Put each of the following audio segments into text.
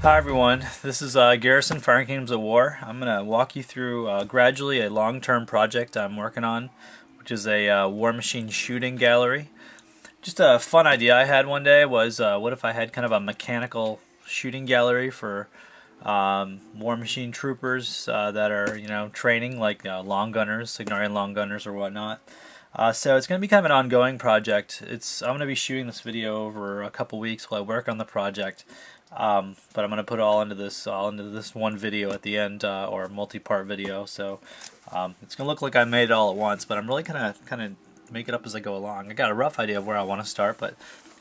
Hi everyone, this is Garrison Firing Kingdoms of War. I'm going to walk you through gradually a long-term project I'm working on, which is a war machine shooting gallery. Just a fun idea I had one day was what if I had kind of a mechanical shooting gallery for war machine troopers that are training, like long gunners, Cygnarian long gunners or whatnot. So it's going to be kind of an ongoing project. I'm going to be shooting this video over a couple weeks while I work on the project. But I'm going to put it all into this one video at the end, or multi-part video. So it's going to look like I made it all at once, but I'm really kind of make it up as I go along. I got a rough idea of where I want to start, but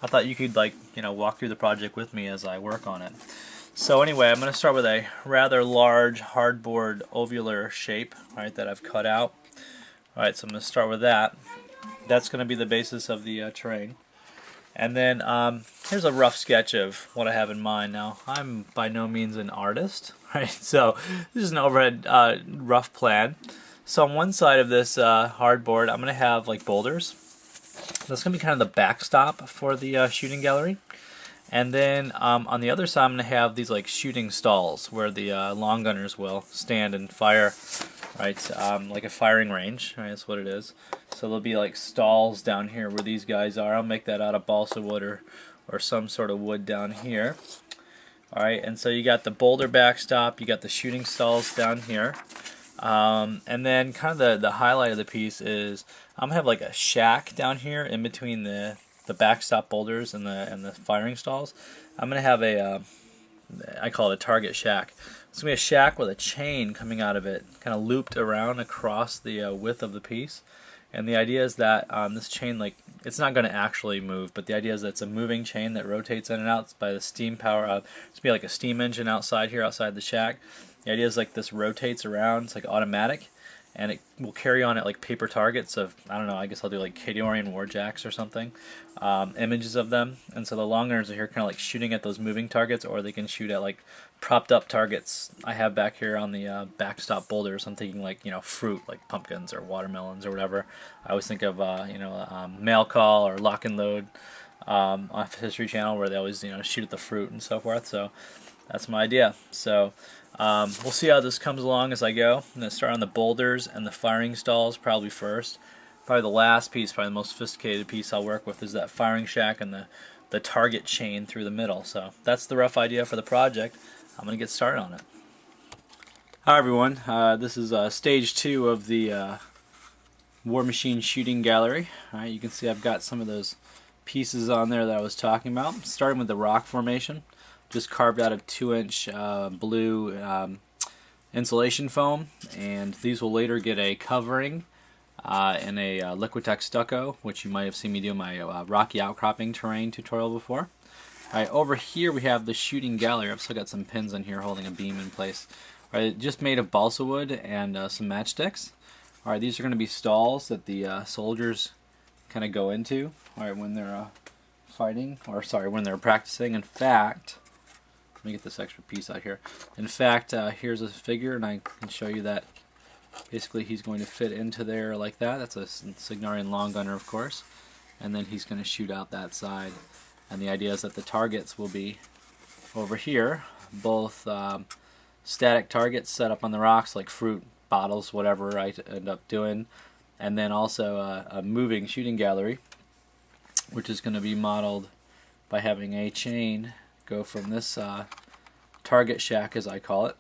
I thought you could walk through the project with me as I work on it. So anyway, I'm going to start with a rather large hardboard ovular shape, right, that I've cut out. Alright, so I'm going to start with that. That's going to be the basis of the terrain. And then here's a rough sketch of what I have in mind. Now, I'm by no means an artist, right? So this is an overhead rough plan. So on one side of this hardboard, I'm going to have like boulders. That's going to be kind of the backstop for the shooting gallery. And then on the other side, I'm going to have these like shooting stalls where the long gunners will stand and fire, right? Like a firing range, right? That's what it is. So there'll be like stalls down here where these guys are. I'll make that out of balsa wood or some sort of wood down here. Alright, and so you got the boulder backstop, you got the shooting stalls down here. And then kind of the highlight of the piece is I'm going to have like a shack down here in between the backstop boulders and the firing stalls. I'm going to have I call it a target shack. It's going to be a shack with a chain coming out of it, kind of looped around across the width of the piece. And the idea is that this chain, it's not going to actually move, but the idea is that it's a moving chain that rotates in and out by the steam power. It's going to be like a steam engine outside the shack. The idea is like this rotates around, it's like automatic, and it will carry on at like paper targets of, I don't know, I guess I'll do like Cygnarian warjacks or something, images of them. And so the long gunners are here kind of like shooting at those moving targets, or they can shoot at like propped up targets I have back here on the backstop boulders. I'm thinking like, fruit, like pumpkins or watermelons or whatever. I always think of, Mail Call or Lock and Load off History Channel, where they always, shoot at the fruit and so forth. So that's my idea. So we'll see how this comes along as I go. I'm going to start on the boulders and the firing stalls probably first. Probably the last piece, probably the most sophisticated piece I'll work with, is that firing shack and the target chain through the middle. So that's the rough idea for the project. I'm going to get started on it. Hi everyone, this is stage 2 of the War Machine Shooting Gallery. Alright, you can see I've got some of those pieces on there that I was talking about. Starting with the rock formation, just carved out of 2-inch blue insulation foam, and these will later get a covering in a Liquitex stucco, which you might have seen me do my rocky outcropping terrain tutorial before. Alright, over here we have the shooting gallery. I've still got some pins in here holding a beam in place. Alright, just made of balsa wood and some matchsticks. Alright, these are going to be stalls that the soldiers kind of go into, alright, when they're fighting, or sorry, when they're practicing. In fact, let me get this extra piece out here. In fact, here's a figure, and I can show you that basically he's going to fit into there like that. That's a Cygnarian long gunner, of course, and then he's going to shoot out that side. And the idea is that the targets will be over here, both static targets set up on the rocks, like fruit, bottles, whatever I end up doing, and then also a moving shooting gallery, which is going to be modeled by having a chain go from this target shack, as I call it,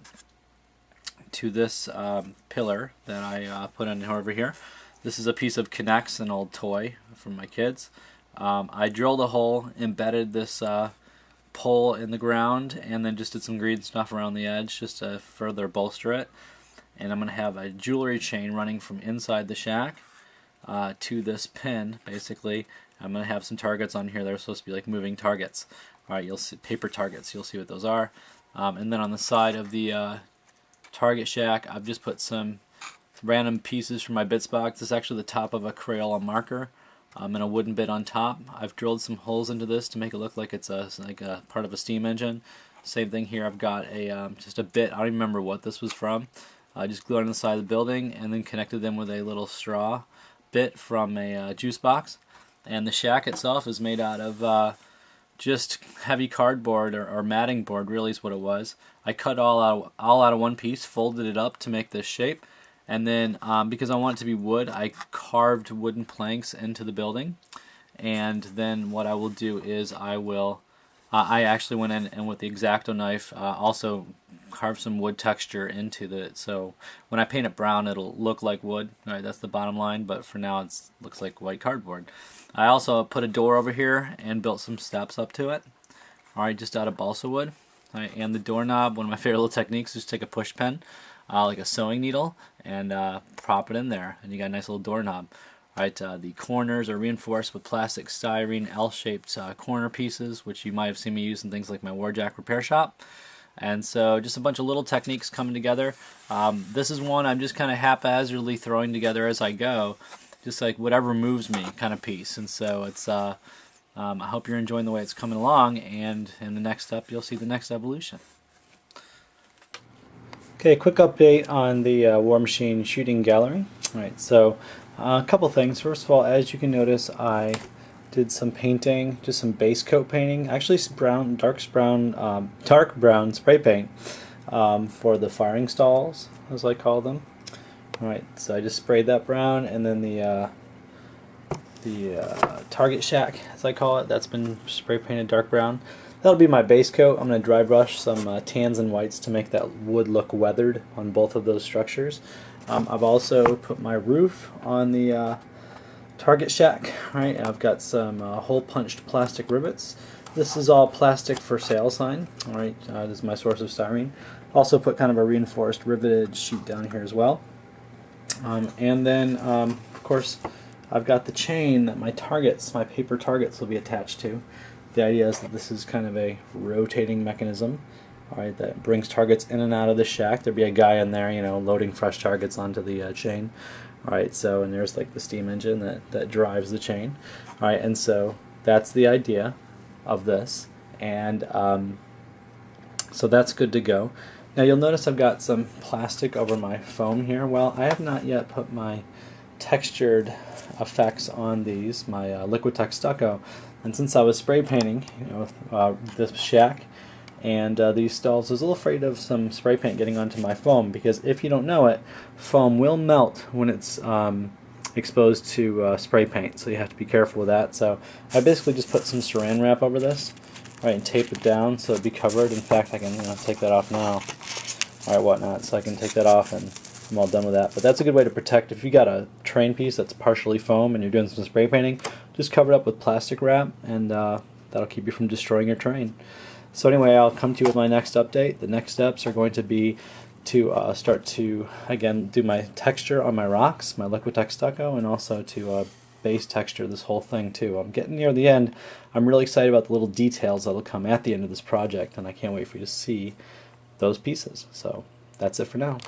to this pillar that I put in over here. This is a piece of K'NEX, an old toy from my kids. I drilled a hole, embedded this pole in the ground, and then just did some green stuff around the edge just to further bolster it. And I'm going to have a jewelry chain running from inside the shack to this pin, basically. I'm going to have some targets on here that are supposed to be like moving targets. Alright, you'll see paper targets, you'll see what those are. And then on the side of the target shack, I've just put some random pieces from my bits box. This is actually the top of a Crayola marker. And a wooden bit on top. I've drilled some holes into this to make it look like it's like a part of a steam engine. Same thing here. I've got just a bit. I don't even remember what this was from. I just glued it on the side of the building and then connected them with a little straw bit from a juice box. And the shack itself is made out of just heavy cardboard or matting board, really is what it was. I cut all out of one piece, folded it up to make this shape, and then because I want it to be wood, I carved wooden planks into the building. And then what I will do is I actually went in and with the X-Acto knife also carved some wood texture into it. So when I paint it brown, it'll look like wood. Right, that's the bottom line. But for now, it looks like white cardboard. I also put a door over here and built some steps up to it. All right, just out of balsa wood. All right, and the doorknob. One of my favorite little techniques is take a push pen, like a sewing needle, and prop it in there, and you got a nice little doorknob. Right, the corners are reinforced with plastic styrene L-shaped corner pieces, which you might have seen me use in things like my Warjack repair shop. And so just a bunch of little techniques coming together. This is one I'm just kind of haphazardly throwing together as I go, just like whatever moves me kind of piece. And so it's I hope you're enjoying the way it's coming along, and in the next step you'll see the next evolution. Okay, quick update on the War Machine Shooting Gallery. All right, so a couple things. First of all, as you can notice, I did some painting, just some base coat painting. Actually, dark brown spray paint for the firing stalls, as I call them. All right, so I just sprayed that brown, and then the target shack, as I call it, that's been spray painted dark brown. That'll be my base coat. I'm going to dry brush some tans and whites to make that wood look weathered on both of those structures. I've also put my roof on the target shack. Right, I've got some hole punched plastic rivets. This is all plastic for sale sign. All right, this is my source of styrene. Also put kind of a reinforced riveted sheet down here as well. And then, of course, I've got the chain that my paper targets will be attached to. The idea is that this is kind of a rotating mechanism, all right, that brings targets in and out of the shack. There'll be a guy in there, loading fresh targets onto the chain. All right, so, and there's like the steam engine that drives the chain. All right, and so that's the idea of this, and so that's good to go. Now you'll notice I've got some plastic over my foam here. Well, I have not yet put my textured effects on these, my Liquitex stucco, and since I was spray painting this shack and these stalls, I was a little afraid of some spray paint getting onto my foam, because if you don't know it, foam will melt when it's exposed to spray paint, so you have to be careful with that. So I basically just put some saran wrap over this, right, and tape it down so it'd be covered. In fact, I can take that off now, or whatnot, so I can take that off and I'm all done with that. But that's a good way to protect. If you got a train piece that's partially foam and you're doing some spray painting, just cover it up with plastic wrap, and that'll keep you from destroying your train. So anyway, I'll come to you with my next update. The next steps are going to be to start to, again, do my texture on my rocks, my Liquitex stucco, and also to base texture this whole thing too. I'm getting near the end. I'm really excited about the little details that'll come at the end of this project, and I can't wait for you to see those pieces. So that's it for now.